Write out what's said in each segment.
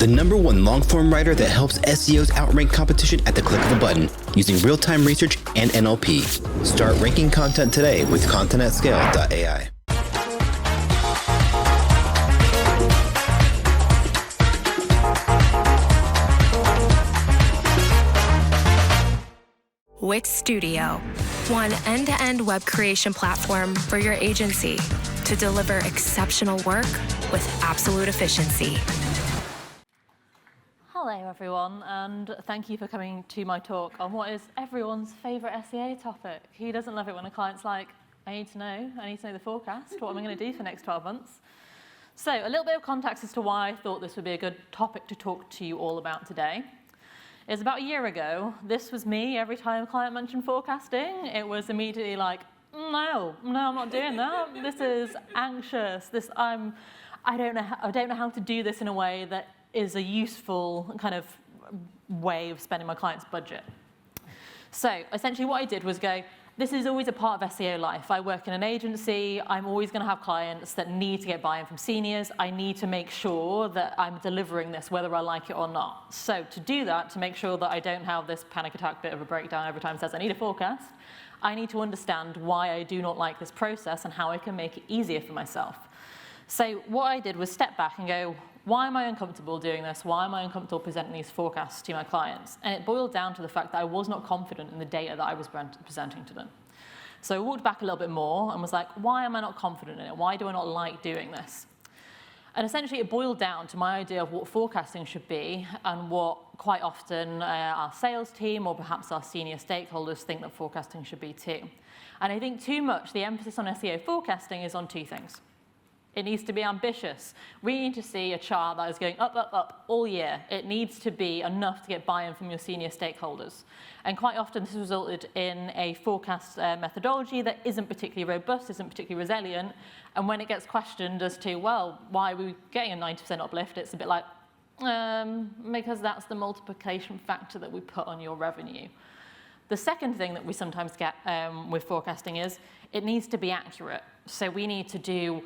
the #1 long-form writer that helps SEOs outrank competition at the click of a button using real-time research and NLP. Start ranking content today with content@scale.ai. Wix Studio, one end-to-end web creation platform for your agency to deliver exceptional work with absolute efficiency. Hello everyone, and thank you for coming to my talk on what is everyone's favourite SEO topic. Who doesn't love it when a client's like, I need to know the forecast, what am I going to do for the next 12 months? So a little bit of context as to why I thought this would be a good topic to talk to you all about today. It's about a year ago. This was me every time a client mentioned forecasting. It was immediately like, no, I'm not doing that. This is anxious. I don't know how to do this in a way that is a useful kind of way of spending my client's budget. So essentially what I did was go, this is always a part of SEO life. I work in an agency. I'm always going to have clients that need to get buy-in from seniors. I need to make sure that I'm delivering this whether I like it or not. So to do that, to make sure that I don't have this panic attack bit of a breakdown every time it says I need a forecast, I need to understand why I do not like this process and how I can make it easier for myself. So what I did was step back and go, why am I uncomfortable doing this? Why am I uncomfortable presenting these forecasts to my clients? And it boiled down to the fact that I was not confident in the data that I was presenting to them. So I walked back a little bit more and was like, why am I not confident in it? Why do I not like doing this? And essentially it boiled down to my idea of what forecasting should be and what quite often our sales team or perhaps our senior stakeholders think that forecasting should be too. And I think too much, the emphasis on SEO forecasting is on two things. It needs to be ambitious. We need to see a chart that is going up, up, up all year. It needs to be enough to get buy-in from your senior stakeholders. And quite often this has resulted in a forecast methodology that isn't particularly robust, isn't particularly resilient. And when it gets questioned as to, well, why are we getting a 90% uplift, it's a bit like, because that's the multiplication factor that we put on your revenue. The second thing that we sometimes get with forecasting is it needs to be accurate. So we need to do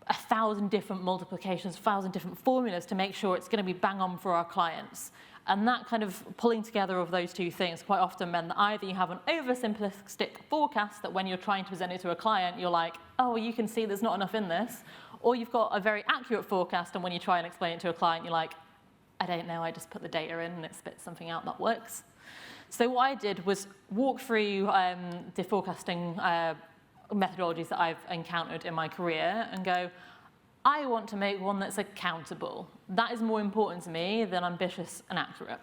1,000 different multiplications, 1,000 different formulas to make sure it's going to be bang on for our clients. And that kind of pulling together of those two things quite often meant that either you have an oversimplistic forecast that when you're trying to present it to a client, you're like, oh, you can see there's not enough in this, or you've got a very accurate forecast and when you try and explain it to a client, you're like, I don't know, I just put the data in and it spits something out that works. So what I did was walk through the forecasting methodologies that I've encountered in my career and go, I want to make one that's accountable. That is more important to me than ambitious and accurate.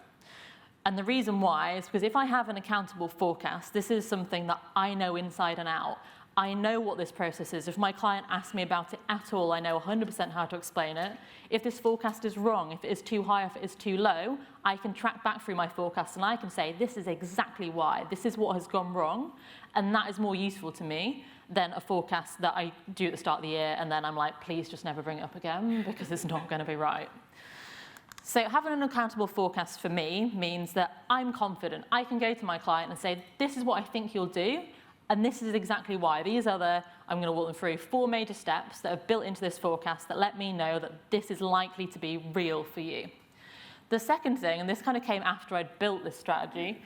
And the reason why is because if I have an accountable forecast, this is something that I know inside and out. I know what this process is. If my client asks me about it at all, I know 100% how to explain it. If this forecast is wrong, if it is too high, if it is too low, I can track back through my forecast and I can say, this is exactly why. This is what has gone wrong. And that is more useful to me than a forecast that I do at the start of the year and then I'm like, please just never bring it up again because it's not going to be right. So having an accountable forecast for me means that I'm confident. I can go to my client and say, this is what I think you'll do, and this is exactly why. These are I'm going to walk them through 4 major steps that are built into this forecast that let me know that this is likely to be real for you. The second thing, and this kind of came after I'd built this strategy,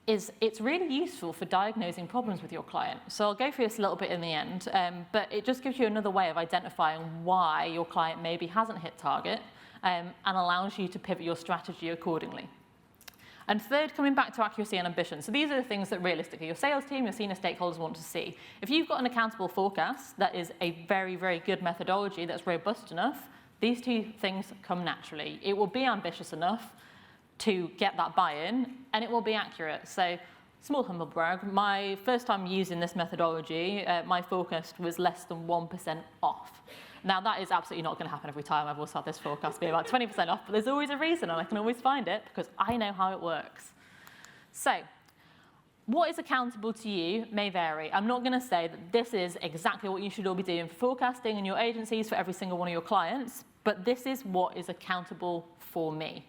is it's really useful for diagnosing problems with your client. So I'll go through this a little bit in the end, but it just gives you another way of identifying why your client maybe hasn't hit target and allows you to pivot your strategy accordingly. And third, coming back to accuracy and ambition. So these are the things that realistically your sales team, your senior stakeholders want to see. If you've got an accountable forecast that is a very, very good methodology that's robust enough, these two things come naturally. It will be ambitious enough to get that buy-in, and it will be accurate. So, small humble brag, my first time using this methodology, my forecast was less than 1% off. Now, that is absolutely not going to happen every time. I've also had this forecast be about 20% off, but there's always a reason, and I can always find it because I know how it works. So, what is accountable to you may vary. I'm not going to say that this is exactly what you should all be doing for forecasting in your agencies for every single one of your clients, but this is what is accountable for me.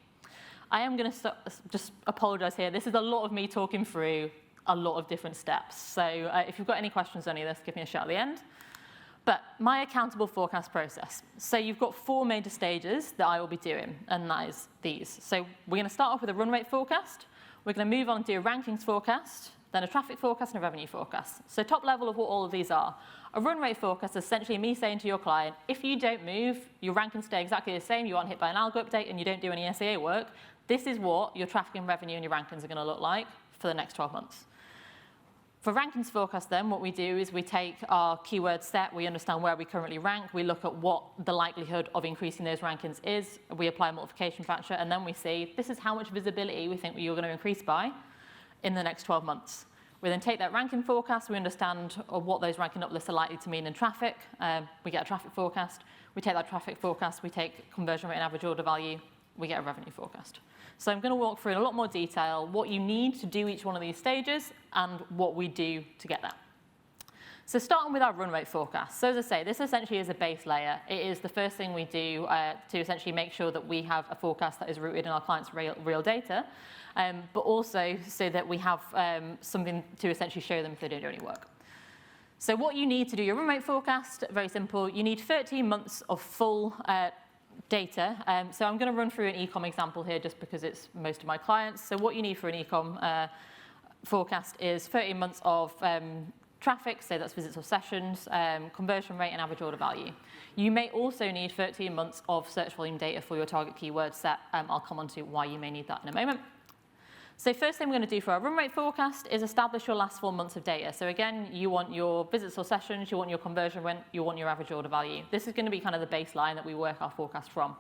I am going to just apologise here. This is a lot of me talking through a lot of different steps. So if you've got any questions on any of this, give me a shout at the end. But my accountable forecast process. So you've got 4 major stages that I will be doing, and that is these. So we're going to start off with a run rate forecast. We're going to move on and do a rankings forecast, then a traffic forecast and a revenue forecast. So top level of what all of these are. A run rate forecast is essentially me saying to your client, if you don't move, your rankings stay exactly the same, you aren't hit by an algo update, and you don't do any SEO work, this is what your traffic and revenue and your rankings are going to look like for the next 12 months. For rankings forecast then, what we do is we take our keyword set, we understand where we currently rank, we look at what the likelihood of increasing those rankings is, we apply a multiplication factor, and then we see this is how much visibility we think you're going to increase by in the next 12 months. We then take that ranking forecast, we understand what those ranking uplifts are likely to mean in traffic, we get a traffic forecast, we take that traffic forecast, we take conversion rate and average order value, we get a revenue forecast. So I'm going to walk through in a lot more detail what you need to do each one of these stages and what we do to get there. So starting with our run rate forecast. So as I say, this essentially is a base layer. It is the first thing we do to essentially make sure that we have a forecast that is rooted in our clients' real data, but also so that we have something to essentially show them if they don't do any work. So what you need to do your run rate forecast, very simple. You need 13 months of full data. So I'm going to run through an e-com example here just because it's most of my clients. So what you need for an e-com forecast is 13 months of traffic, so that's visits or sessions, conversion rate and average order value. You may also need 13 months of search volume data for your target keyword set. I'll come on to why you may need that in a moment. So first thing we're going to do for our run rate forecast is establish your last 4 months of data. So again, you want your visits or sessions, you want your conversion rate, you want your average order value. This is going to be kind of the baseline that we work our forecast from.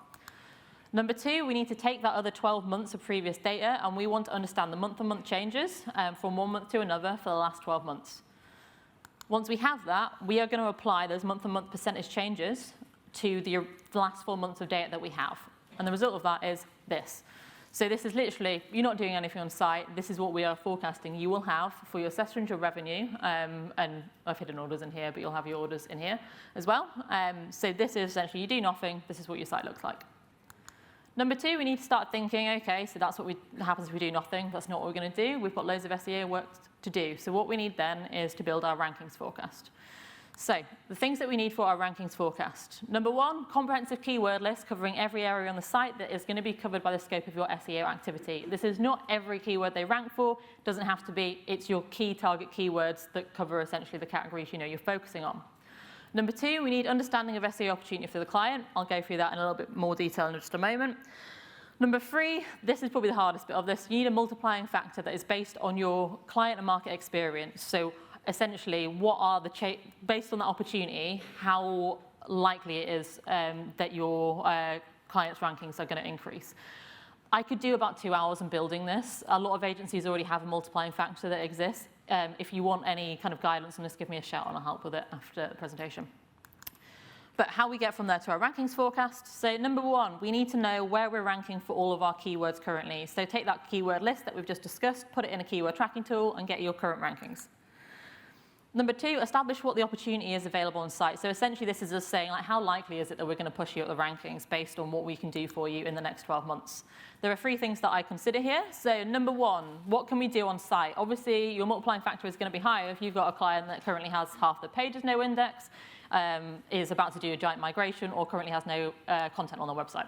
Number 2, we need to take that other 12 months of previous data and we want to understand the month-on-month changes from one month to another for the last 12 months. Once we have that, we are going to apply those month-on-month percentage changes to the last 4 months of data that we have. And the result of that is this. So this is literally, you're not doing anything on site. This is what we are forecasting you will have for your sessions, your revenue, and I've hidden orders in here, but you'll have your orders in here as well. So this is essentially, you do nothing. This is what your site looks like. Number 2, we need to start thinking, okay, so that's what happens if we do nothing. That's not what we're going to do. We've got loads of SEO work to do. So what we need then is to build our rankings forecast. So the things that we need for our rankings forecast. Number 1, comprehensive keyword list covering every area on the site that is going to be covered by the scope of your SEO activity. This is not every keyword they rank for. It doesn't have to be. It's your key target keywords that cover essentially the categories you know you're focusing on. Number 2, we need understanding of SEO opportunity for the client. I'll go through that in a little bit more detail in just a moment. Number 3, this is probably the hardest bit of this. You need a multiplying factor that is based on your client and market experience. So essentially, what are based on that opportunity, how likely it is that your clients' rankings are going to increase. I could do about 2 hours in building this. A lot of agencies already have a multiplying factor that exists. If you want any kind of guidance on this, give me a shout and I'll help with it after the presentation. But how we get from there to our rankings forecast. So number 1, we need to know where we're ranking for all of our keywords currently. So take that keyword list that we've just discussed, put it in a keyword tracking tool and get your current rankings. Number 2, establish what the opportunity is available on site. So essentially this is us saying, like, how likely is it that we're going to push you up the rankings based on what we can do for you in the next 12 months? There are 3 things that I consider here. So number 1, what can we do on site? Obviously, your multiplying factor is going to be higher if you've got a client that currently has half the pages no index, is about to do a giant migration, or currently has no content on their website.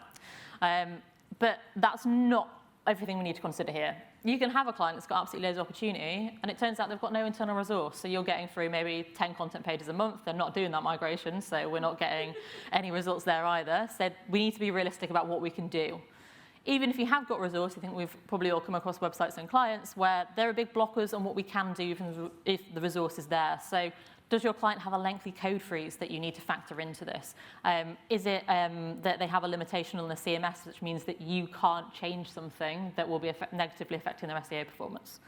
But that's not everything we need to consider here. You can have a client that's got absolutely loads of opportunity, and it turns out they've got no internal resource. So you're getting through maybe 10 content pages a month. They're not doing that migration, so we're not getting any results there either. So we need to be realistic about what we can do. Even if you have got resource, I think we've probably all come across websites and clients where there are big blockers on what we can do if the resource is there. So does your client have a lengthy code freeze that you need to factor into this? Is it that they have a limitation on the CMS, which means that you can't change something that will be negatively affecting their SEO performance?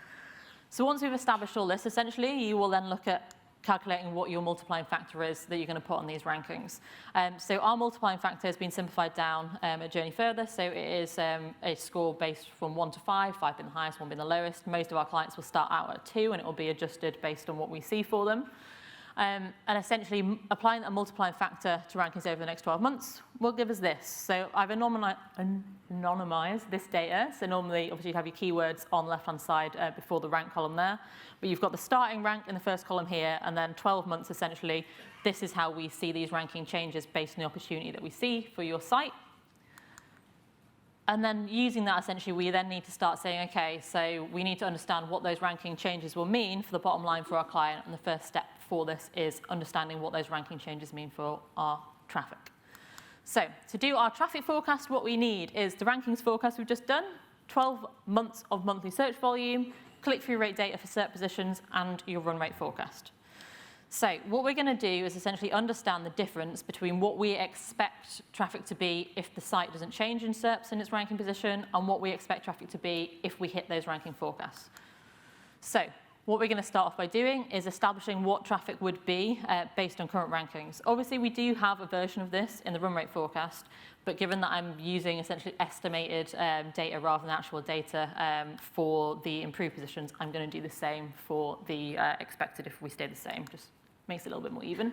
So once we've established all this, essentially, you will then look at calculating what your multiplying factor is that you're going to put on these rankings. So our multiplying factor has been simplified down a journey further. So it is a score based from 1 to 5, 5 being the highest, 1 being the lowest. Most of our clients will start out at 2, and it will be adjusted based on what we see for them. And essentially, applying a multiplying factor to rankings over the next 12 months will give us this. So I've anonymized this data. So normally, obviously, you have your keywords on the left-hand side before the rank column there. But you've got the starting rank in the first column here, and then 12 months, essentially, this is how we see these ranking changes based on the opportunity that we see for your site. And then using that, essentially, we then need to start saying, okay, so we need to understand what those ranking changes will mean for the bottom line for our client. And the first step for this is understanding what those ranking changes mean for our traffic. So to do our traffic forecast, what we need is the rankings forecast we've just done, 12 months of monthly search volume, click-through rate data for SERP positions, and your run rate forecast. So what we're going to do is essentially understand the difference between what we expect traffic to be if the site doesn't change in SERPs in its ranking position, and what we expect traffic to be if we hit those ranking forecasts. So what we're going to start off by doing is establishing what traffic would be based on current rankings. Obviously, we do have a version of this in the run rate forecast, but given that I'm using essentially estimated data rather than actual data for the improved positions, I'm going to do the same for the expected if we stay the same. Just makes it a little bit more even.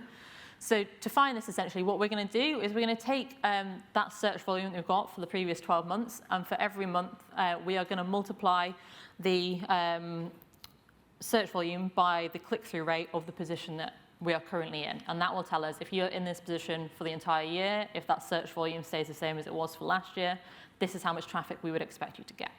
So to find this, essentially, what we're going to do is we're going to take that search volume that we've got for the previous 12 months, and for every month, we are going to multiply the search volume by the click-through rate of the position that we are currently in. And that will tell us if you're in this position for the entire year, if that search volume stays the same as it was for last year, this is how much traffic we would expect you to get.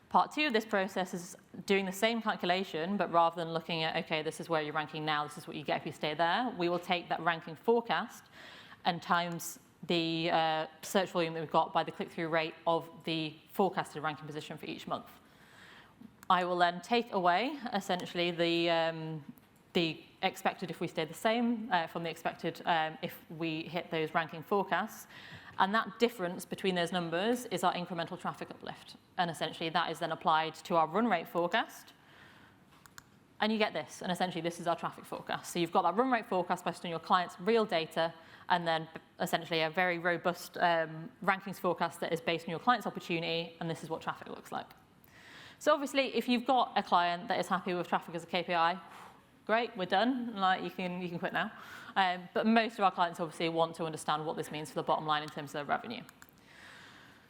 Part two of this process is doing the same calculation, but rather than looking at, okay, this is where you're ranking now, this is what you get if you stay there, we will take that ranking forecast and times the search volume that we've got by the click-through rate of the forecasted ranking position for each month. I will then take away, essentially, the expected if we stay the same from the expected if we hit those ranking forecasts. And that difference between those numbers is our incremental traffic uplift. And essentially, that is then applied to our run rate forecast. And you get this. And essentially, this is our traffic forecast. So you've got that run rate forecast based on your client's real data, and then essentially a very robust rankings forecast that is based on your client's opportunity. And this is what traffic looks like. So obviously, if you've got a client that is happy with traffic as a KPI, great, we're done. Like, you can quit now. But most of our clients obviously want to understand what this means for the bottom line in terms of their revenue.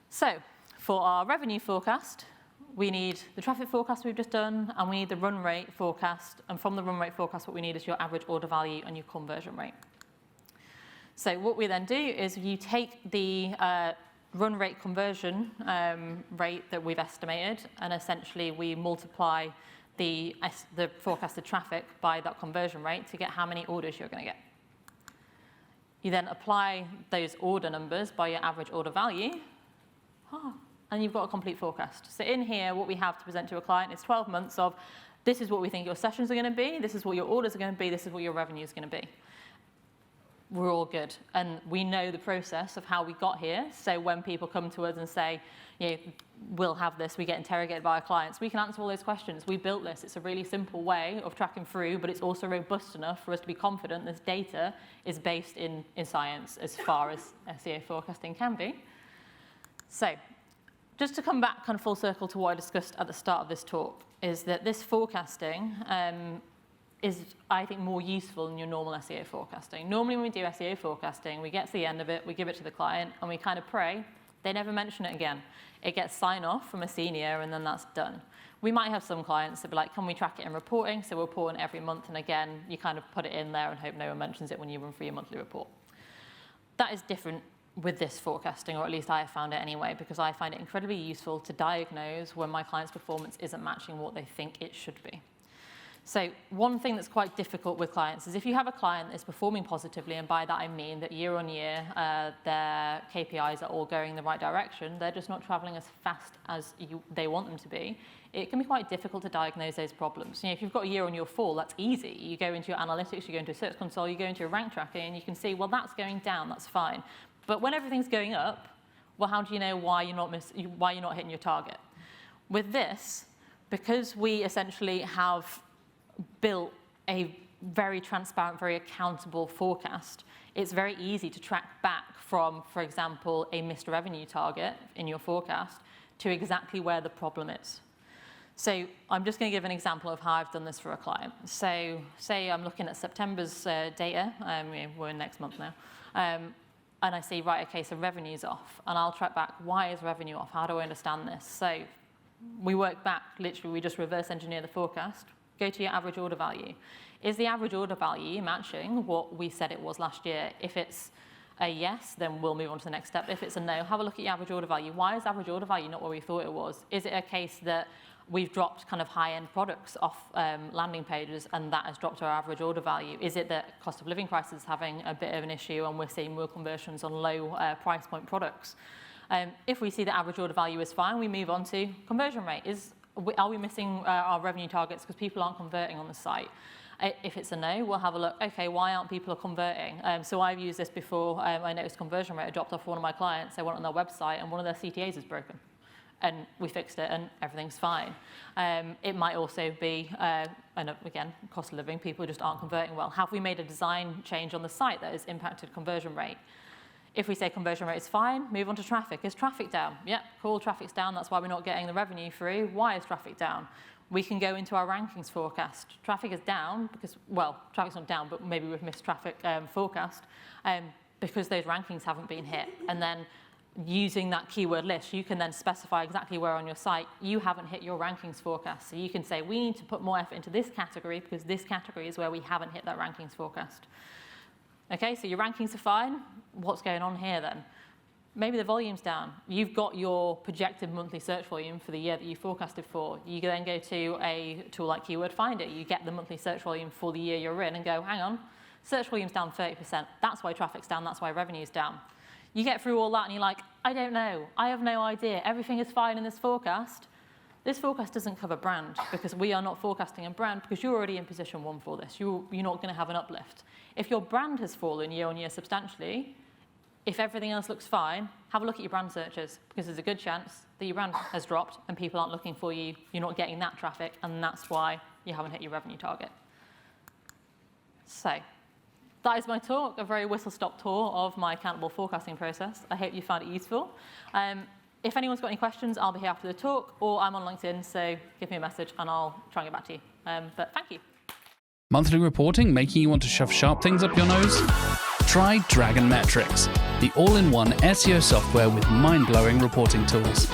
So for our revenue forecast, we need the traffic forecast we've just done, and we need the run rate forecast. And from the run rate forecast, what we need is your average order value and your conversion rate. So what we then do is you take the run rate conversion rate that we've estimated, and essentially we multiply the forecasted traffic by that conversion rate to get how many orders you're going to get. You then apply those order numbers by your average order value, and you've got a complete forecast. So in here, what we have to present to a client is 12 months of, this is what we think your sessions are going to be, this is what your orders are going to be, this is what your revenue is going to be. We're all good. And we know the process of how we got here. So when people come to us and say, you know, we'll have this, we get interrogated by our clients, we can answer all those questions. We built this. It's a really simple way of tracking through, but it's also robust enough for us to be confident this data is based in science as far as SEO forecasting can be. So just to come back kind of full circle to what I discussed at the start of this talk, is that this forecasting is, I think, more useful than your normal SEO forecasting. Normally when we do SEO forecasting, we get to the end of it, we give it to the client, and we kind of pray they never mention it again. It gets sign-off from a senior, and then that's done. We might have some clients that be like, can we track it in reporting? So we'll report it every month, and again, you kind of put it in there and hope no one mentions it when you run through your monthly report. That is different with this forecasting, or at least I have found it anyway, because I find it incredibly useful to diagnose when my client's performance isn't matching what they think it should be. So one thing that's quite difficult with clients is if you have a client that's performing positively, and by that I mean that year on year their KPIs are all going in the right direction, they're just not traveling as fast as they want them to be, it can be quite difficult to diagnose those problems. You know, if you've got a year-on-year fall, that's easy. You go into your analytics, you go into a search console, you go into your rank tracking, and you can see, well, that's going down, that's fine. But when everything's going up, well, how do you know why you're not hitting your target? With this, because we essentially have built a very transparent, very accountable forecast, it's very easy to track back from, for example, a missed revenue target in your forecast to exactly where the problem is. So I'm just going to give an example of how I've done this for a client. So say I'm looking at September's data, we're in next month now, and I see, right, okay, so revenue's off, and I'll track back, why is revenue off? How do I understand this? So we work back, literally, we just reverse engineer the forecast, go to your average order value. Is the average order value matching what we said it was last year? If it's a yes, then we'll move on to the next step. If it's a no, have a look at your average order value. Why is average order value not where we thought it was? Is it a case that we've dropped kind of high-end products off landing pages and that has dropped our average order value? Is it that cost of living crisis is having a bit of an issue and we're seeing more conversions on low price point products? If we see the average order value is fine, we move on to conversion rate. Are we missing our revenue targets because people aren't converting on the site? If it's a no, we'll have a look, okay, why aren't people converting? So I've used this before. I noticed conversion rate had dropped off one of my clients. They went on their website and one of their CTAs is broken. And we fixed it and everything's fine. It might also be, and again, cost of living, people just aren't converting well. Have we made a design change on the site that has impacted conversion rate? If we say conversion rate is fine, move on to traffic. Is traffic down? Yep, cool, traffic's down, that's why we're not getting the revenue through. Why is traffic down? We can go into our rankings forecast. Traffic is down because, well, traffic's not down, but maybe we've missed traffic forecast because those rankings haven't been hit. And then using that keyword list, you can then specify exactly where on your site you haven't hit your rankings forecast. So you can say, we need to put more effort into this category because this category is where we haven't hit that rankings forecast. Okay, so your rankings are fine. What's going on here then? Maybe the volume's down. You've got your projected monthly search volume for the year that you forecasted for. You then go to a tool like Keyword Finder. You get the monthly search volume for the year you're in and go, hang on, search volume's down 30%. That's why traffic's down. That's why revenue's down. You get through all that and you're like, I don't know. I have no idea. Everything is fine in this forecast. This forecast doesn't cover brand because we are not forecasting a brand because you're already in position 1 for this. You're not going to have an uplift. If your brand has fallen year on year substantially, if everything else looks fine, have a look at your brand searches because there's a good chance that your brand has dropped and people aren't looking for you, you're not getting that traffic, and that's why you haven't hit your revenue target. So that is my talk, a very whistle-stop tour of my accountable forecasting process. I hope you found it useful. If anyone's got any questions, I'll be here after the talk, or I'm on LinkedIn, so give me a message and I'll try and get back to you. But thank you. Monthly reporting making you want to shove sharp things up your nose? Try Dragon Metrics, the all-in-one SEO software with mind-blowing reporting tools.